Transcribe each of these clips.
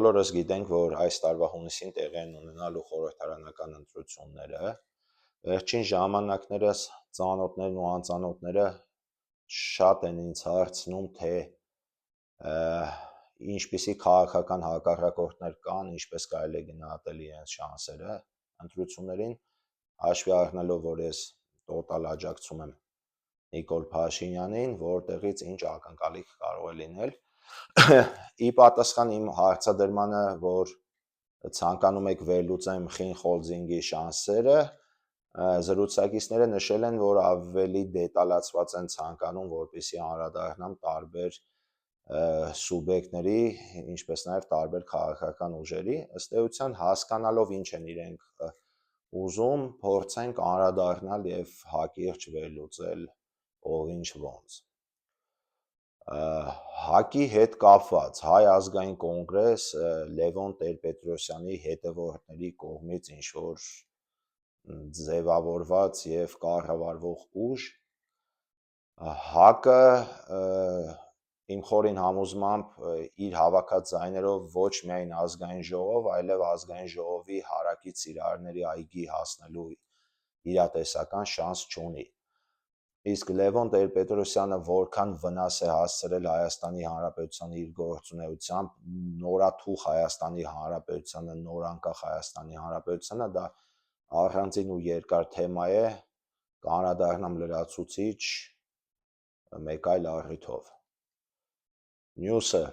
Բոլորս գիտենք, որ այս տարվա հունիսին տեղի են ունենալու խորհրդարանական ընտրությունները։ Վերջին ժամանակներս ծանոթներն ու անծանոթները շատ են ինձ հարցնում, թե ինչպիսի քաղաքական հակառակորդներ կան, ինչպես կարելի է գնահատել իրենց շանսերը ընտրություններին, հաշվի առնելով, որ ես տոտալ աջակցում եմ Նիկոլ Փաշինյանին, որտեղից ինչ ակնկալիք կարող է լինել։ Ի պատասխան իմ հարցադրմանը, որ ցանկանում եք վերլուծեմ Խինխոլձինգի շանսերը, զրուցակիցները նշել են, որ ավելի դետալացված են ցանկանում, որպեսզի անդրադառնամ տարբեր սուբյեկտների, ինչպես նաև տարբեր քաղաքական ուժերի, ըստ էության հասկանալով ինչ են իրենք ուզում, փորձենք անդրադառնալ եւ հակիրճ վերլուծել ով ինչ ոնց։ ՀԱԿ-ի հետ կապված Հայ ազգային կոնգրես Լևոն Տեր-Պետրոսյանի հետևորդների կողմից ինչ որ ձևավորված եւ կառավարվող ուժ, ՀԱԿ-ը իմ խորին համոզմամբ իր հավաքած ձայներով ոչ միայն ազգային ժողով, այլև ազգային ժողովի հարակից իրարների այգի հասնելու իրատեսական շանս չունի։ Իսկ Լևոն Տեր-Պետրոսյանը որքան վնաս է հասցրել Հայաստանի Հանրապետությանը իր գործունեությամբ, նորաթուխ Հայաստանի Հանրապետությանը, նորանկախ Հայաստանի Հանրապետությանը, դա առանձին ու երկար թեմա է, կանդրադառնամ լրացուցիչ մեկ այլ առիթով։ Մյուսը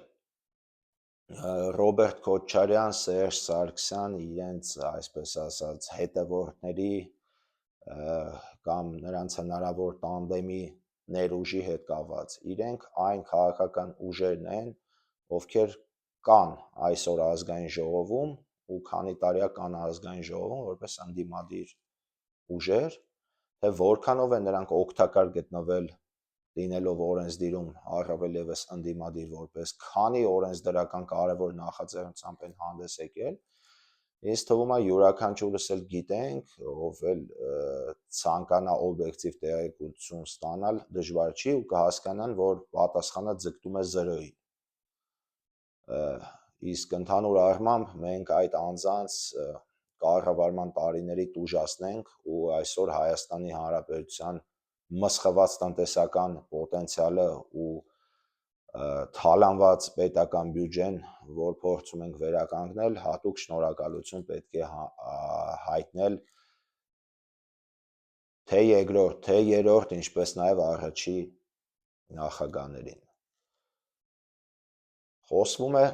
Ռոբերտ Քոչարյան, Սերժ Սարգսյան իրենց, այսպես ասած, հետևորդների կամ նրանց հնարավոր տանդեմի ներուժի հետ կապված, իրենք այն քաղաքական ուժերն են, ովքեր կան այսօր ազգային ժողովում ու քանի տարիա կան ազգային ժողովում որպես ընդդիմադիր ուժեր, թե որքանով են նրանք օգտակար գտնվել լինելով օրենսդիրում առավել եւս ընդդիմադիր որպես քանի օրենսդրական կարևոր նախաձեռնությամբ են հանդես եկել, ինձ թվում է յուրաքանչյուրս էլ գիտենք, ով էլ ցանկանա օբյեկտիվ տեղեկություն ստանալ դժվար չի ու կհասկանան, որ պատասխանը ձգտում է 0-ի։ Իսկ ընդհանուր առմամբ մենք այդ անձանց կառավարման տարիների տուժացնենք ու այսօր Հայաստանի Հանրապետության մսխված տնտեսական պոտենցիալը ու թալանված պետական բյուջեն, որ փորձում ենք վերականգնել, հատուկ շնորհակալություն պետք է հայտնել թե երկրորդ, թե երրորդ, ինչպես նաև առաջի նախագահներին։ Խոսվում է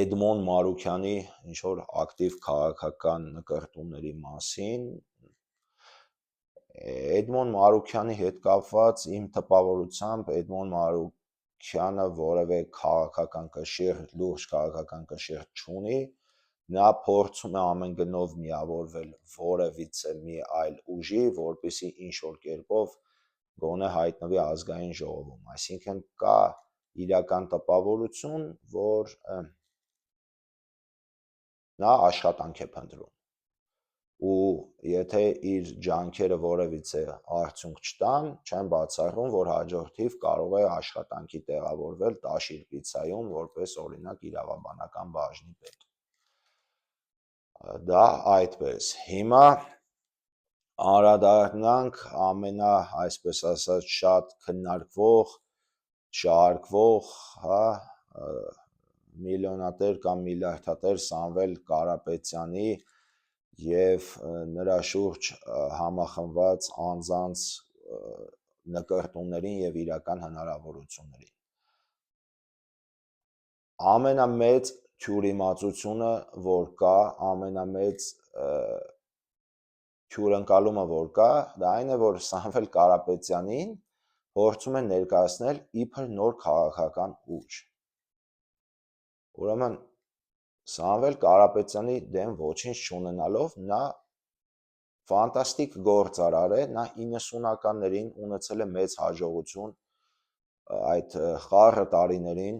Էդմոն Մարուքյանի ինչ-որ ակտիվ քաղաքական նկրտումների մասին։ Էդմոն Մարուքյանի հետ կապված իմ տպավորությամբ Էդմոն Մարուքյանը որևէ քաղաքական կշիռ, լուրջ քաղաքական կշիռ չունի, նա փորձում է ամեն գնով միավորվել որևիցե մի այլ ուժի, որպեսզի ինչ-որ կերպով գոնե հայտնվի ազգային ժողովում, այսինքն կա իրական տպավորություն, որ նա աշխատանք է փնտրում ու եթե իր ջանքերը որևիցե արդյունք չտան, չեմ բացառում, որ հաջորդիվ կարող է աշխատանքի տեղավորվել Տաշիր պիցցայում որպես օրինակ իրավաբանական բաժնի պետ։ Դա այդպես։ Հիմա անդրադառնանք այսպես ասած, շատ քննարկվող, շարքվող, միլիոնատեր կամ միլիարդատեր Սամվել Կարապետյանի եւ նրա շուրջ համախմբված անձանց նկրտումներին եւ իրական հնարավորություններին։ Ամենամեծ թյուրիմացությունը, որ կա, ամենամեծ թյուրընկալումը, որ կա, դա այն է, որ Սամվել Կարապետյանին փորձում են ներկայացնել իբր նոր քաղաքական ուժ։ Ուրեմն Սամվել Կարապետյանի դեմ ոչինչ չունենալով նա ֆանտաստիկ գործարար է, նա 90-ականներին ունեցել է մեծ հաջողություն այդ խառը տարիներին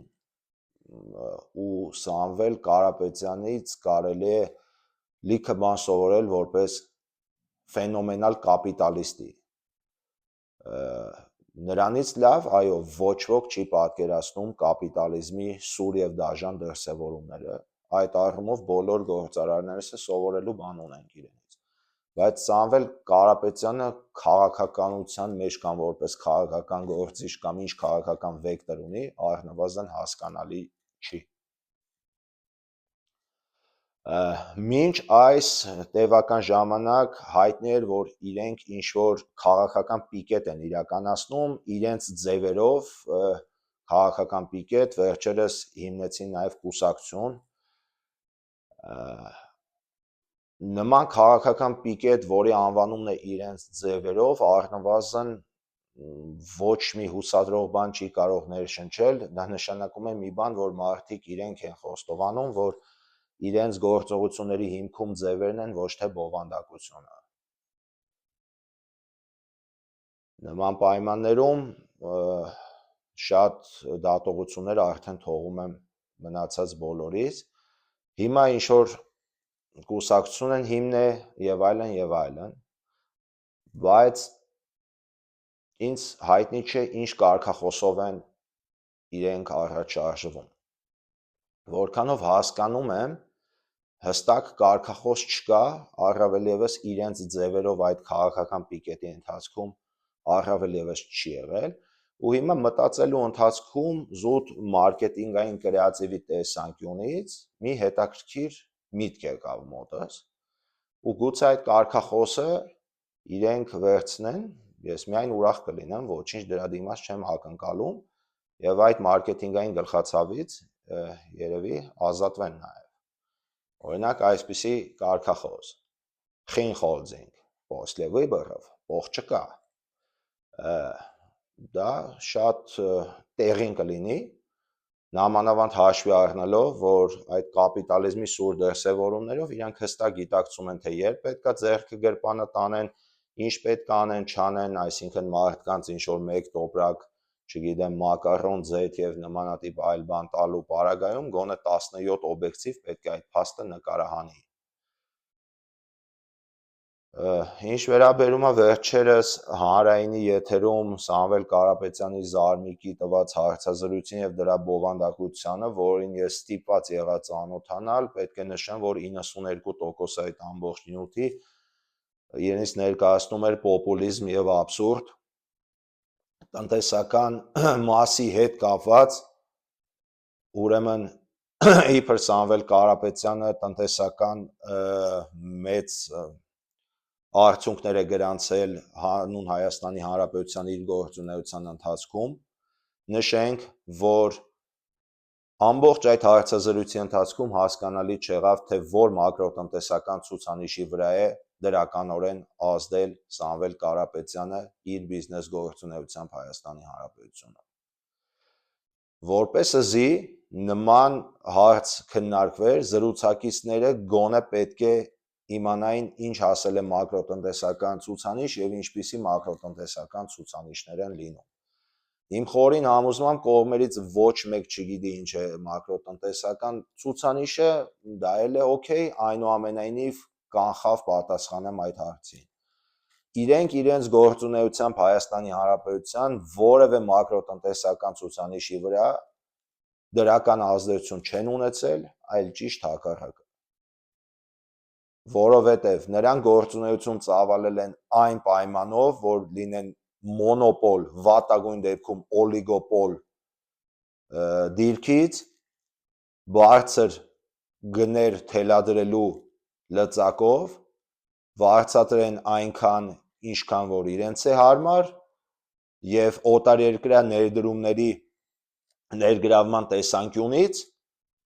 ու Սամվել Կարապետյանից կարելի է լիքը բան սովորել որպես ֆենոմենալ կապիտալիստի։ Նրանից լավ, այո, ոչ ոք չի պատկերացնում կապիտալիզմի սուր եւ դաժան դրսևորումները։ Այդ առումով բոլոր գործարարներս սովորելու բան ունենք իրենից։ Բայց Սամվել Կարապետյանը քաղաքականության մեջ կամ որպես քաղաքական գործիչ կամ ինչ քաղաքական վեկտոր ունի, առնվազն հասկանալի չի։ Մինչ այս տևական ժամանակ հայտնի էր, որ իրենք ինչ-որ քաղաքական պիկետ են իրականացնում, իրենց ձևերով քաղաքական պիկետ, վերջերս հիմնեցին նաև կուսակցություն, նման քաղաքական պիկետ, որի անվանումն է իրենց ձևերով, առնվազն ոչ մի հուսադրող բան չի կարող ներշնչել, դա նշանակում է մի բան, որ մարդիկ իրենք են խոստովանում, որ իրենց գործողությունների հիմքում ձևերն են, ոչ թե բովանդակությունը։ Նման պայմաններում շատ դատողություններ արդեն թողում եմ մնացած բոլորից։ Հիմա ինչ-որ կուսակցություն են հիմնե եւ այլն, բայց ինձ հայտնի չէ ինչ կարգախոսով են իրենք առաջ շարժվում։ Որքանով հասկանում եմ, հստակ կարգախոս չկա, առավել ևս իրենց ձևերով այդ քաղաքական պիկետի ընթացքում առավել ևս չի եղել, ու հիմա մտածելու ընթացքում զուտ մարքեթինգային կրեատիվի տեսանկյունից մի հետաքրքիր միտք եկավ մոտս, ու գուցե այդ կարգախոսը իրենք վերցնեն, ես միայն ուրախ կլինեմ, ոչինչ դրա դիմաց չեմ ակնկալում, եւ այդ մարքեթինգային գլխացավից երևի ազատվեն նաեւ։ Օրինակ այսպիսի կարգախոս. Խին խոլձինգ, после выборов փող չկա։ Դա շատ տեղին կլինի, նամանավանդ հաշվի առնելով, որ այդ կապիտալիզմի սուր դրսևորումներով իրանք հստակ գիտակցում են, թե երբ պետքա ձեռքը գրպանը տանեն, ինչ պետք է անեն, չանեն, այսինքն մարդկանց ինչ-որ մեկ տոպրակ, չգիտեմ, մակարոն, ձեթ եւ նմանատիպ այլ բան տալու պարագայում գոնե 17 օբյեկտիվ պետք է այդ փաստը նկարահանի։ Ինչ վերաբերում է վերջերս հանրայինի եթերում Սամվել Կարապետյանի Զարմիկի տված հարցազրույցին եւ դրա բովանդակությանը, որին ես ստիպված եղա ծանոթանալ, պետք է նշեմ, որ 92% այդ ամբողջ նյութի իրենից ներկայացնում էր պոպուլիզմ եւ աբսուրդ, տնտեսական մասի հետ կապված, ուրեմն իբր Սամվել Կարապետյանը տնտեսական մեծ արդյունքներ է գրանցել հանուն Հայաստանի Հանրապետության իր գործունեության ընթացքում, նշենք, որ ամբողջ այդ հարցազրույցի ընթացքում հասկանալի չեղավ, թե որ մակրոտնտեսական ցուցանիշի վրա է դրականորեն ազդել Սամվել Կարապետյանը իր բիզնես գործունեությամբ Հայաստանի Հանրապետությունում։ Որպես ըզի նման հարց քննարկվեր, զրուցակիցները գոնե պետք է իմանային ինչ ասել է մակրոտնտեսական ցուցանիշ եւ ինչպիսի մակրոտնտեսական ցուցանիշներ են լինում։ Իմ խորին համոզմամբ կողմերից ոչ մեկ չգիտի ինչ է մակրոտնտեսական ցուցանիշը, դա էլ է օքեյ, այնուամենայնիվ կանխավ պատասխանեմ այդ հարցին։ Իրենք իրենց գործունեությամբ Հայաստանի Հանրապետության որևէ մակրոտնտեսական ցուցանիշի վրա դրական ազդեցություն չեն ունեցել, այլ ճիշտ հակառակը։ Որովհետև նրանք գործունեություն ծավալել են այն պայմանով, որ լինեն մոնոպոլ, վատագույն դեպքում օլիգոպոլ դիրքից, բարձր գներ թելադրելու լծակով, վարձատրեն այնքան, ինչքան որ իրենց է հարմար, եւ օտարերկրյա ներդրումների ներգրավման տեսանկյունից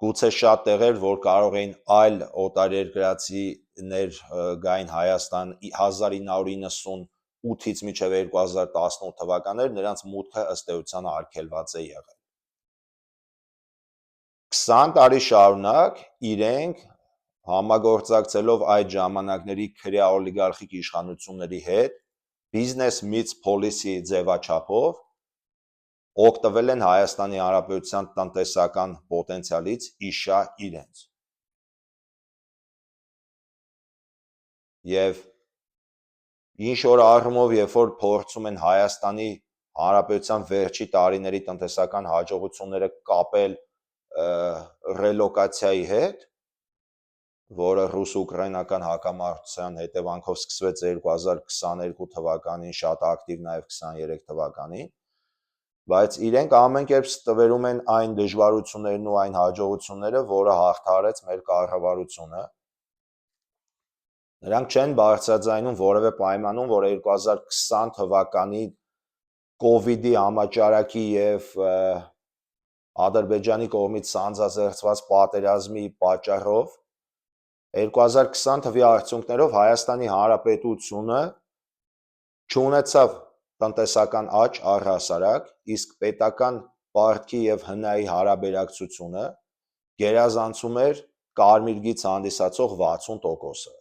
գուցե շատ տեղեր, որ կարող էին այլ օտարերկրացիներ գային Հայաստան 1998-ից մինչև 2018 թվականներ, նրանց մուտքը ըստ էության արգելված է եղել։ 20 տարի շարունակ իրենք համագործակցելով այդ ժամանակների քրեա օլիգարխիկ իշխանությունների հետ business meets policy ձևաչափով օգտվել են Հայաստանի Հանրապետության տնտեսական պոտենցիալից իշա իրենց։ Եվ ինչ որ առումով, երբ որ փորձում են Հայաստանի Հանրապետության վերջի տարիների տնտեսական հաջողությունները կապել ռելոկացիայի հետ, որը ռուս-ուկրաինական հակամարտության հետևանքով սկսվեց 2022 թվականին, շատ ակտիվ նաև 23 թվականին, բայց իրենք ամեն կերպ ստվերում են այն դժվարություններն ու այն հաջողությունները, որը հաղթահարեց մեր կառավարությունը։ Նրանք չեն բարձրաձայնում որևէ պայմանում, որ 2020 թվականի կովիդի համաճարակի և Ադրբեջանի կողմից սանձազերծված պատերազմի պատճառով 2020 թվականի արդյունքներով Հայաստանի Հանրապետությունը չունեցավ տնտեսական աճ առհասարակ, իսկ պետական պարտքի և հնայի հարաբերակցությունը գերազանցում էր կարմիր գիծ հանդիսացող 60%-ը։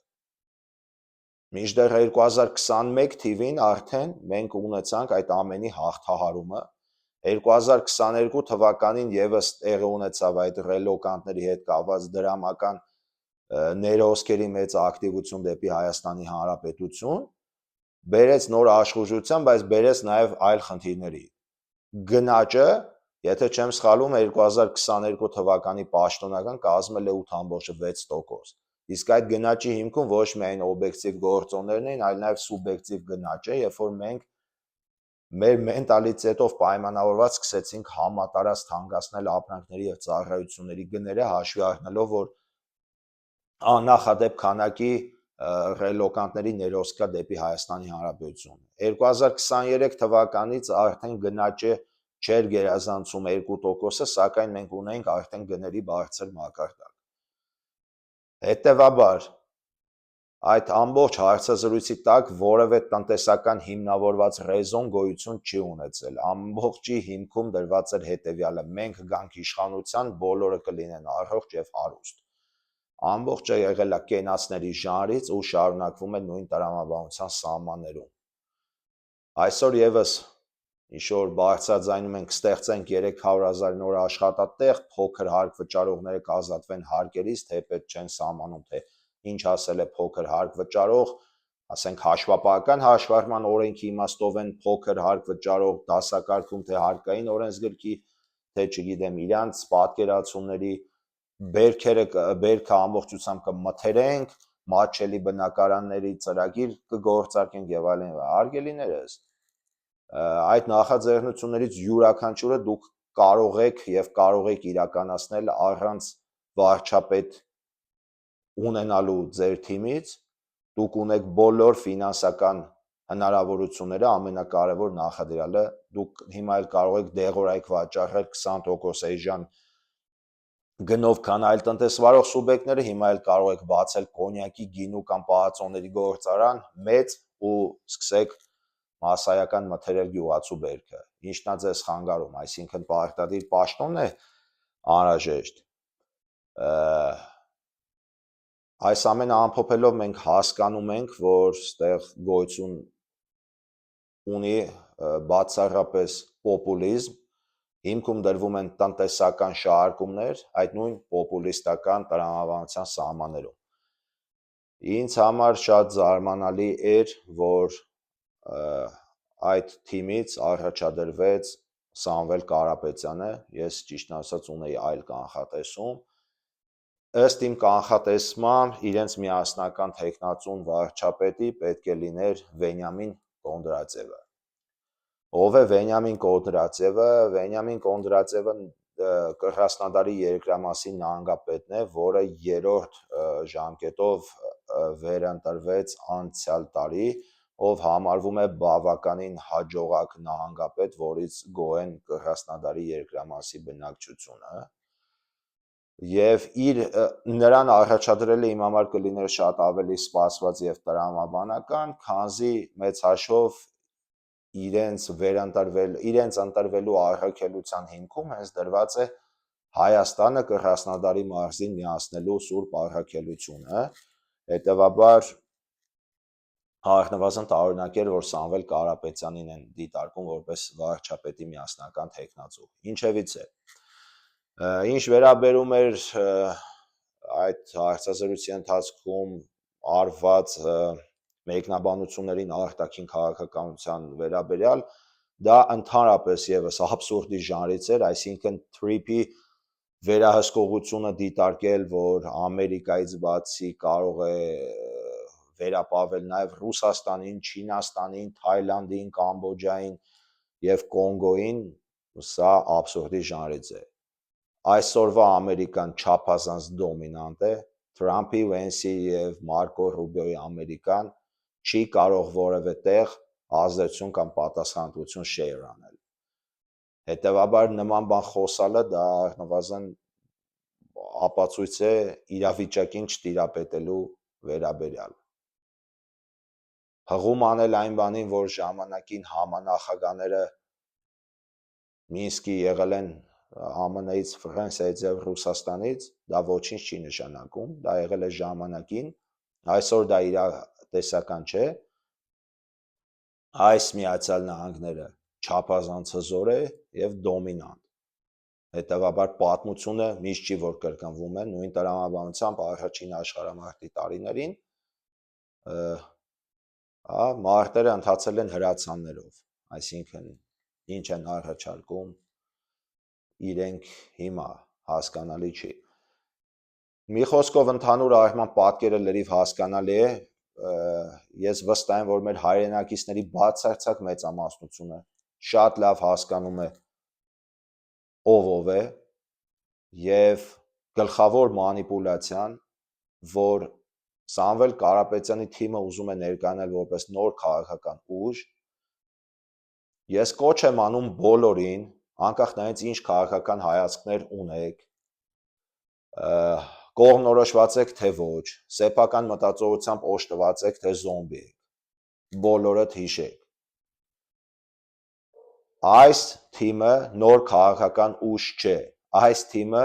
Մինչդեռ 2021 թվականին արդեն մենք ունեցանք այդ ամենի հաղթահարումը, 2022 թվականին ևս տեղի ունեցավ այդ ռելոկանտների հետ կապված դրամական ներհոսքերի մեծ ակտիվություն դեպի Հայաստանի Հանրապետություն, բերեց նոր աշխուժության, բայց բերեց նաև այլ խնդիրների։ Գնաճը, եթե չեմ սխալվում, 2022 թվականի պաշտոնական կազմել է 8.6%, իսկ այդ գնաճի հիմքում ոչ միայն օբյեկտիվ գործոններն էին, այլ նաև սուբյեկտիվ գնաճը, երբ որ մենք մեր մենտալիտետով պայմանավորված սկսեցինք համատարած թանկացնել ապրանքների և ծառայությունների գները, հաշվի առնելով, որ աննախադեպ քանակի ռելոկանտների ներհոսք կա դեպի Հայաստանի Հանրապետություն։ 2023 թվականից արդեն գնաճը չէր գերազանցում 2%-ը, սակայն մենք ունենք արդեն գների բարձր մակարդակ։ Հետևաբար, այդ ամբողջ հարցազրույցի տակ որևէ տնտեսական հիմնավորված ռեզոն գոյություն չի ունեցել։ Ամբողջի հիմքում դրված էր հետևյալը՝ մենք գանք իշխանության, բոլորը կլինեն առողջ և հարուստ։ Ամբողջը եղել է կենացների ժանրից ու շարունակվում է նույն տրամաբանության սահմաններում։ Այսօր ևս ինչ-որ բարձրաձայնում ենք ստեղծենք 300,000 նոր աշխատատեղ, փոքր հարկ վճարողները կազատվեն հարկերից, թեպետ չեն սահմանում, թե ինչ ասել է փոքր հարկ վճարող, ասենք հաշվապահական հաշվառման օրենքի իմաստով են փոքր հարկ վճարող դասակարգում, թե հարկային օրենսգրքի, թե չգիտեմ իրանց պատկերացումների բերքը ամբողջությամբ կմթերենք, մատչելի բնակարանների ծրագիր կգործարկենք եւ այլն։ Հարգելիներս, այդ նախաձեռնություններից յուրաքանչյուրը դուք կարող եք իրականացնել առանց վարչապետ ունենալու ձեր թիմից, դուք ունեք բոլոր ֆինանսական հնարավորությունները, ամենակարևոր նախադրյալը, դուք հիմա էլ կարող եք դեղորայք վաճառել 20% էժան գնով, քան այլ տնտեսվարող սուբյեկտները, հիմա էլ կարող եք բացել կոնյակի, գինու կամ պահածոների գործարան մեծ ու սկսեք մասսայական մթերել գյուղացու բերքը։ Ինչն է ձեզ խանգարում, այսինքն պարտադիր պաշտոնն է անհրաժեշտ։ Այս ամենը ամփոփելով մենք հասկանում ենք, որ ստեղ գոյություն ունի բացառապես պոպուլիզմ, հիմքում դրվում են տնտեսական շահարկումներ այդ նույն պոպուլիստական տրամաբանության սահմաններում։ Ինձ համար շատ զարմանալի էր, որ այդ թիմից առաջադրվեց Սամվել Կարապետյանը, ես ճիշտն ասած ունեի այլ կանխատեսում, ըստ իմ կանխատեսման իրենց միասնական թեկնածուն վարչապետի պետք է լիներ Վենյամին Կոնդրատյևը։ Ով է Վենյամին Կոնդրատյևը։ Վենյամին Կոնդրատյևը Կրասնոդարի երկրամասի նահանգապետն է, որը երրորդ ժամկետով վերընտրվեց անցյալ տարի, ով համարվում է բավականին հաջողակ նահանգապետ, որից գոհ են Կրասնոդարի երկրամասի բնակչությունը։ Եվ նրան առաջադրելը իմ համար կլիներ շատ ավելի սպասված եւ տրամաբանական, քանզի մեծ հաշվով իրենց ընտրվելու առաքելության հիմքում հենց դրված է Հայաստանը Կրասնոդարի մարզին միացնելու սուրբ առաքելությունը, հետևաբար առնվազն տարօրինակ էր, որ Սամվել Կարապետյանին են դիտարկում որպես վարչապետի միասնական թեկնածու։ Ինչևիցե, ինչ վերաբերում էր այդ հարցազրույցի ընթացքում արված մեկնաբանություններին արտաքին քաղաքականության վերաբերյալ, դա ընդհանրապես եւս абսուրդի ժանրից էր, այսինքն թրիփի վերահսկողությունը դիտարկել, որ Ամերիկայից բացի կարող է վերապավել նաև Ռուսաստանին, Չինաստանին, Թայլանդին, Կամբոջային եւ Կոնգոին, սա абսուրդի ժանրից է։ Այսօրվա Ամերիկան չափազանց դոմինանտ է, Թրամփի, Վենսի եւ Մարկո Ռուբիոյի Ամերիկան չի կարող որևէ տեղ ազդեցություն կամ պատասխանատվություն շեյր անել։ Հետևաբար նման բան խոսալը դա առնվազն ապացույց է իրավիճակին չտիրապետելու վերաբերյալ։ Հղում անել այն բանին, որ ժամանակին համանախագահները Մինսկի եղել են ԱՄՆ-ից, Ֆրանսիայից եւ Ռուսաստանից, դա ոչինչ չի նշանակում, դա եղել է ժամանակին, այսօր դա իրատեսական չէ, այս Միացյալ Նահանգները չափազանց հզոր է եւ դոմինանտ։ Հետևաբար պատմությունը միշտ չի որ կրկնվում է, նույն տրամաբանությամբ առաջին աշխարհամարտի տարիներին մարտերը ընթացել են հրացաններով, այսինքն ինչ են առաջարկում իրենք հիմա հասկանալի չի։ Մի խոսքով ընդհանուր առմամբ պատկերը լրիվ հասկանալի է, ես վստահ եմ, որ մեր հայրենակիցների բացարձակ մեծամասնությունը շատ լավ հասկանում է ով է եւ գլխավոր մանիպուլյացիան, որ Սամվել Կարապետյանի թիմը ուզում է ներկայանալ որպես նոր քաղաքական ուժ, ես կոչ եմ անում բոլորին, անկախ նրանից ինչ քաղաքական հայացքներ ունեք, կողմնորոշված եք թե ոչ, սեփական մտածողությամբ օժտված եք թե զոմբի եք, բոլորդ հիշեք։ Այս թիմը նոր քաղաքական ուժ չէ, այս թիմը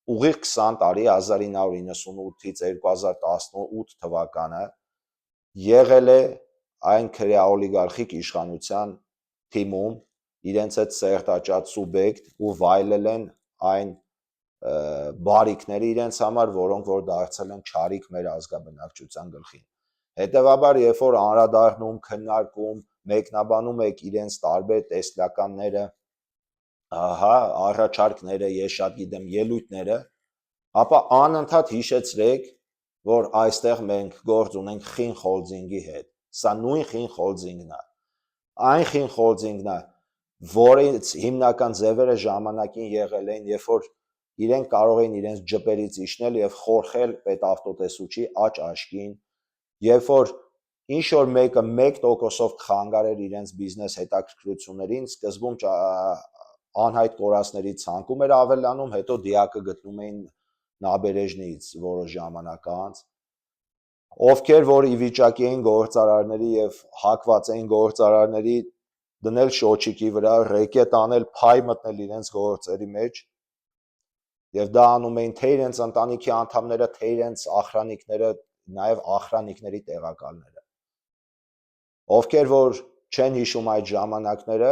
ուղիղ 20 տարի 1998-ից 2018 թվականը եղել է այն քրեաօլիգարխիկ իշխանության թիմում, իրենց հետ սերտաճած սուբյեկտ ու վայելել են այն բարիքները իրենց համար, որոնք որ դարձել են չարիք մեր ազգաբնակչության գլխին։ Հետևաբար, երբ որ անդրադառնում, քննարկում, մեկնաբանում եք իրենց տարբեր տեսլականները, առաջարկները, ես շատ գիտեմ, ելույթները, ապա անընդհատ հիշեցրեք, որ այստեղ մենք գործ ունենք Խին Խոլդինգի հետ։ Սա նույն Խին Խոլդինգն է։ Այն Խին Խոլդինգն է, որից հիմնական ձևերը ժամանակին եղել են, երբ որ իրենք կարող էին իրենց ջպերից իջնել եւ խորխել պետավտոտեսուչի աջ աշկին, երբ որ ինչ որ մեկը 1%-ով կխանգարեր իրենց բիզնես հետաքրքրություններին, սկզբում անհայտ կորածների ցանկում էր ավելանում, հետո դիակը գտնում էին նաբերեժնից որոշ ժամանակ անց, ովքեր որ ի վիճակի էին գործարարների եւ հակված էին գործարարների դնել շոչիկի վրա, ռեկետ անել, փայ մտնել իրենց գործերի մեջ, եւ դա անում էին թե իրենց ընտանիքի անդամները, թե իրենց ախրանիկները, նաեւ ախրանիկների տեղակալները, ովքեր որ չեն հիշում այդ ժամանակները,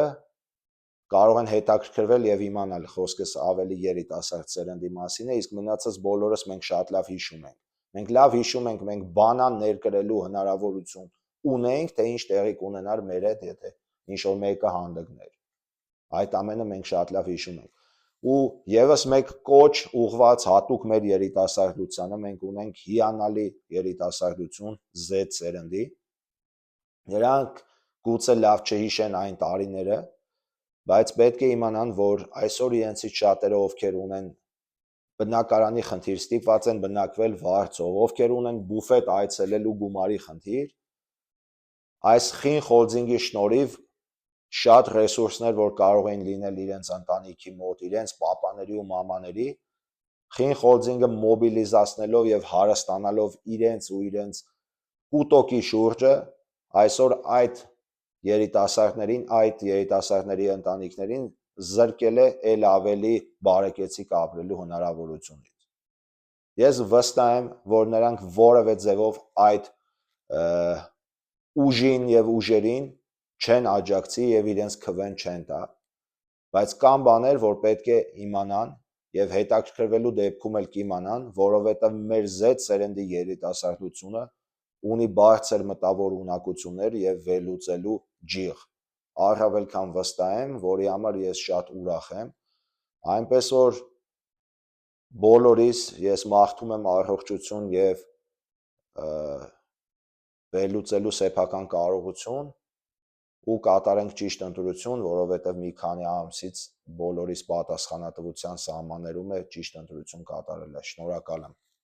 կարող են հետաքրքրվել եւ իմանալ, խոսքս ավելի երիտասարդ սերնդի մասին է, իսկ մնացած բոլորս մենք շատ լավ հիշում ենք։ Մենք լավ հիշում ենք, մենք բանան ներկրելու հնարավորություն ունենք, թե ինչ տեղի կունենար մեր հետ, եթե ինչ որ մեկը հանդգներ։ Այդ ամենը մենք շատ լավ հիշում ենք։ Ու եւս մեկ կոչ ուղված հատուկ մեր երիտասարդությանը, մենք ունենք հիանալի երիտասարդություն Z սերնդի։ Նրանք գուցե լավ չհիշեն այն տարիները, բայց պետք է իմանան, որ այսօր իրենցից շատերը ովքեր ունեն բնակարանի խնդիր, ստիպված են բնակվել վարձով, ովքեր ունեն բուֆետ այցելելու գումարի խնդիր, այս Խին Խոլդինգի շնորհիվ շատ ռեսուրսներ, որ կարող էին լինել իրենց ընտանիքի մոտ, իրենց պապաների ու մամաների, Խին Խոլդինգը մոբիլիզացնելով եւ հարստանալով իրենց ու իրենց կուտոկի շուրջը, այսօր այդ երիտասարդներին, այդ երիտասարդների ընտանիքներին զրկել է ել ավելի բարեկեցիկ ապրելու հնարավորությունից։ Ես վստահ եմ, որ նրանք որևէ ձևով այդ ուժին եւ ուժերին չեն աջակցի եւ իրենց քվեն չեն տա, բայց կան բաներ, որ պետք է իմանան եւ հետաքրքրվելու դեպքում էլ կիմանան, որովհետեւ մեր Z սերնդի երիտասարդությունը ունի բարձր մտավոր ունակություններ եւ վերլուծելու ջիղ, առավել քան վստահ եմ, որի համար ես շատ ուրախ եմ, այնպես որ բոլորիս ես մաղթում եմ առողջություն եւ վերլուծելու սեփական կարողություն ու կատարենք ճիշտ ընտրություն, որովհետև մի քանի ամսից բոլորիս պատասխանատվության սահմաններում է ճիշտ ընտրություն կատարելը։ Շնորհակալ եմ։